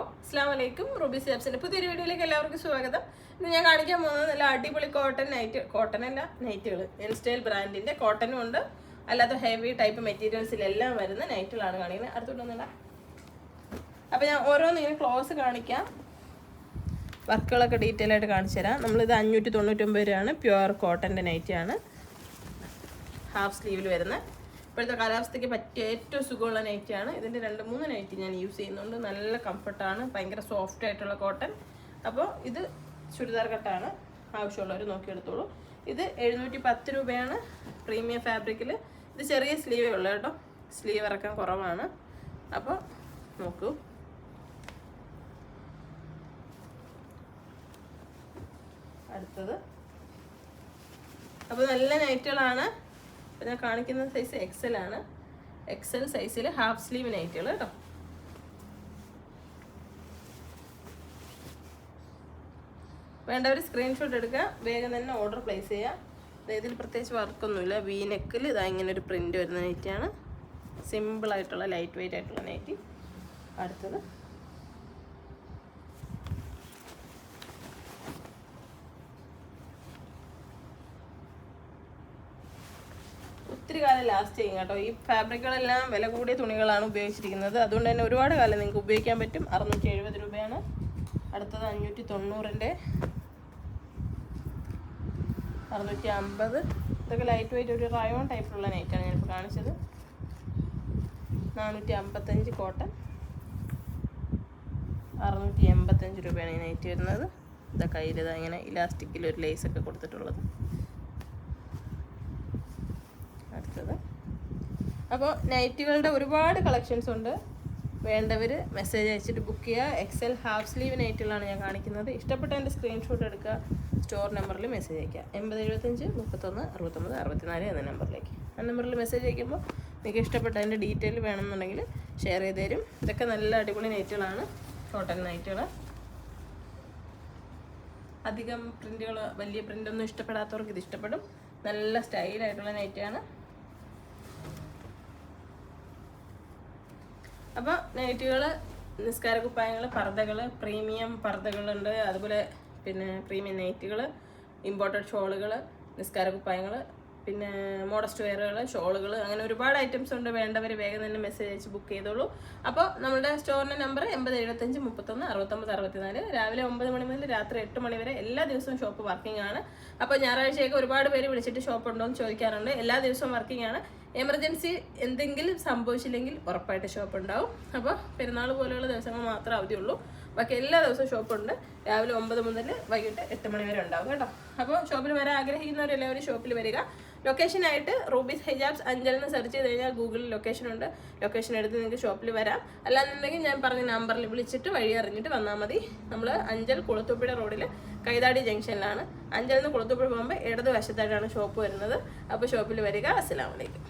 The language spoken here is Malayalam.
അസ്സലാമലൈക്കും. റൂബി സിയാബ്സിന്റെ പുതിയൊരു വീഡിയോയിലേക്ക് എല്ലാവർക്കും സ്വാഗതം. ഇന്ന് ഞാൻ കാണിക്കാൻ പോകുന്നത് നല്ല അടിപൊളി നൈറ്റുകൾ ഇൻസ്റ്റൈൽ ബ്രാൻഡിന്റെ കോട്ടനും ഉണ്ട്, അല്ലാത്ത ഹെവി ടൈപ്പ് മെറ്റീരിയൽസിലെല്ലാം വരുന്ന നൈറ്റുകളാണ് കാണിക്കുന്നത്. അടുത്തോട്ടൊന്നുമില്ല. അപ്പോൾ ഞാൻ ഓരോന്ന് ഇങ്ങനെ ക്ലോസ് കാണിക്കാം, വർക്കുകളൊക്കെ ഡീറ്റെയിൽ ആയിട്ട് കാണിച്ചു തരാം. നമ്മളിത് 599 രൂപയാണ്. പ്യുവർ കോട്ടൻ്റെ നൈറ്റിയാണ്, ഹാഫ് സ്ലീവിൽ വരുന്ന. ഇപ്പോഴത്തെ കാലാവസ്ഥയ്ക്ക് പറ്റിയ ഏറ്റവും സുഖമുള്ള നൈറ്റിയാണ്. ഇതിൻ്റെ 2-3 നൈറ്റി ഞാൻ യൂസ് ചെയ്യുന്നുണ്ട്. നല്ല കംഫർട്ടാണ്, ഭയങ്കര സോഫ്റ്റ് ആയിട്ടുള്ള കോട്ടൺ. അപ്പോൾ ഇത് ചുരിദാർ കട്ടാണ്, ആവശ്യമുള്ളവർ നോക്കിയെടുത്തോളൂ. ഇത് 710 രൂപയാണ് പ്രീമിയം ഫാബ്രിക്കിൽ. ഇത് ചെറിയ സ്ലീവേ ഉള്ളൂ കേട്ടോ, സ്ലീവ് ഇറക്കാൻ കുറവാണ്. അപ്പോൾ നോക്കൂ, അടുത്തത്. അപ്പോൾ നല്ല നൈറ്റുകളാണ്. അപ്പോൾ ഞാൻ കാണിക്കുന്ന സൈസ് XL ആണ്. XL സൈസിൽ ഹാഫ് സ്ലീവ് നൈറ്റുകൾ കേട്ടോ. വേണ്ടവർ സ്ക്രീൻഷോട്ട് എടുക്കുക, വേഗം തന്നെ ഓർഡർ പ്ലേസ് ചെയ്യുക. ഇതിൽ പ്രത്യേകിച്ച് വർക്കൊന്നുമില്ല. വി നെക്കിൽ ഇതാ ഇങ്ങനെ ഒരു പ്രിൻ്റ് വരുന്ന നൈറ്റിയാണ്. സിമ്പിളായിട്ടുള്ള ലൈറ്റ് വെയിറ്റ് ആയിട്ടുള്ള നൈറ്റി. അടുത്തത് ഒത്തിരി കാലം ലാസ്റ്റ് ചെയ്യും കേട്ടോ. ഈ ഫാബ്രിക്കുകളെല്ലാം വില കൂടിയ തുണികളാണ് ഉപയോഗിച്ചിരിക്കുന്നത്. അതുകൊണ്ട് തന്നെ ഒരുപാട് കാലം നിങ്ങൾക്ക് ഉപയോഗിക്കാൻ പറ്റും. 670 രൂപയാണ്. അടുത്തത് 590-ൻ്റെ 650. ഇതൊക്കെ ലൈറ്റ് വെയിറ്റ് ഒരു റയോൺ ടൈപ്പിലുള്ള നൈറ്റാണ് ഞാനിപ്പോൾ കാണിച്ചത്. 455 കോട്ടൺ, 685 രൂപയാണ് ഈ നൈറ്റ് വരുന്നത്. ഇതാ കയ്യിൽ ഇതാ ഇങ്ങനെ ഇലാസ്റ്റിക്കിൽ ഒരു ലേസൊക്കെ കൊടുത്തിട്ടുള്ളത്. അടുത്തത്. അപ്പോൾ നൈറ്റുകളുടെ ഒരുപാട് കളക്ഷൻസ് ഉണ്ട്. വേണ്ടവർ മെസ്സേജ് അയച്ചിട്ട് ബുക്ക് ചെയ്യുക. XL ഹാഫ് സ്ലീവ് നൈറ്റുകളാണ് ഞാൻ കാണിക്കുന്നത്. ഇഷ്ടപ്പെട്ട എൻ്റെ സ്ക്രീൻഷോട്ട് എടുക്കുക, സ്റ്റോർ നമ്പറിൽ മെസ്സേജ് അയക്കുക. 8075-31-69-64 എന്ന നമ്പറിലേക്ക്. ആ നമ്പറിൽ മെസ്സേജ് അയക്കുമ്പോൾ നിങ്ങൾക്ക് ഇഷ്ടപ്പെട്ട അതിൻ്റെ ഡീറ്റെയിൽ വേണമെന്നുണ്ടെങ്കിൽ ഷെയർ ചെയ്ത് തരും. ഇതൊക്കെ നല്ല അടിപൊളി നൈറ്റുകളാണ്, കോട്ടൺ നൈറ്റുകൾ. അധികം പ്രിൻറ്റുകൾ, വലിയ പ്രിൻ്റൊന്നും ഇഷ്ടപ്പെടാത്തവർക്ക് ഇത് ഇഷ്ടപ്പെടും. നല്ല സ്റ്റൈലായിട്ടുള്ള നൈറ്റാണ്. അപ്പോൾ നൈറ്റുകൾ, നിസ്കാരക്കുപ്പായങ്ങൾ, പർദ്ദകൾ, പ്രീമിയം പർദ്ദകളുണ്ട്. അതുപോലെ പിന്നെ പ്രീമിയം നൈറ്റുകൾ, ഇമ്പോർട്ടഡ് ഷോളുകൾ, നിസ്കാരക്കുപ്പായങ്ങൾ, പിന്നെ മോഡസ്റ്റ് വെയറുകൾ, ഷോളുകൾ, അങ്ങനെ ഒരുപാട് ഐറ്റംസ് ഉണ്ട്. വേണ്ടവർ വേഗം തന്നെ മെസ്സേജ് അയച്ച് ബുക്ക് ചെയ്തോളൂ. അപ്പോൾ നമ്മുടെ സ്റ്റോറിൻ്റെ നമ്പർ 8075-31-69-64. രാവിലെ 9 മണി മുതൽ രാത്രി 8 മണി വരെ എല്ലാ ദിവസവും ഷോപ്പ് വർക്കിംഗ് ആണ്. അപ്പോൾ ഞായറാഴ്ചയൊക്കെ ഒരുപാട് പേര് വിളിച്ചിട്ട് ഷോപ്പ് ഉണ്ടോ എന്ന് ചോദിക്കാറുണ്ട്. എല്ലാ ദിവസവും വർക്കിംഗ് ആണ്. എമർജൻസി എന്തെങ്കിലും സംഭവിച്ചില്ലെങ്കിൽ ഉറപ്പായിട്ട് ഷോപ്പ് ഉണ്ടാവും. അപ്പോൾ പെരുന്നാൾ പോലെയുള്ള ദിവസങ്ങൾ മാത്രമേ അവധിയുള്ളൂ. ബാക്കി എല്ലാ ദിവസവും ഷോപ്പുണ്ട്. രാവിലെ 9 മുതൽ വൈകിട്ട് 8 മണി വരെ ഉണ്ടാവും കേട്ടോ. അപ്പോൾ ഷോപ്പിൽ വരാൻ ആഗ്രഹിക്കുന്നവരെല്ലാവരും ഷോപ്പിൽ വരിക. ലൊക്കേഷനായിട്ട് റൂബീസ് ഹിജാബ്സ് അഞ്ചൽ എന്ന് സെർച്ച് ചെയ്ത് കഴിഞ്ഞാൽ ഗൂഗിളിൽ ലൊക്കേഷൻ ഉണ്ട്. ലൊക്കേഷൻ എടുത്ത് നിങ്ങൾക്ക് ഷോപ്പിൽ വരാം. അല്ലാന്നുണ്ടെങ്കിൽ ഞാൻ പറഞ്ഞ നമ്പറിൽ വിളിച്ചിട്ട് വഴി അറിഞ്ഞിട്ട് വന്നാൽ മതി. നമ്മൾ അഞ്ചൽ കുളത്തൂപ്പുഴ റോഡിൽ കൈതാടി ജംഗ്ഷനിലാണ്. അഞ്ചലിൽ നിന്ന് കുളത്തൂപ്പുഴ പോകുമ്പോൾ ഇടത് വശത്തായിട്ടാണ് ഷോപ്പ് വരുന്നത്. അപ്പോൾ ഷോപ്പിൽ വരിക. അസ്സലാമു അലൈക്കും.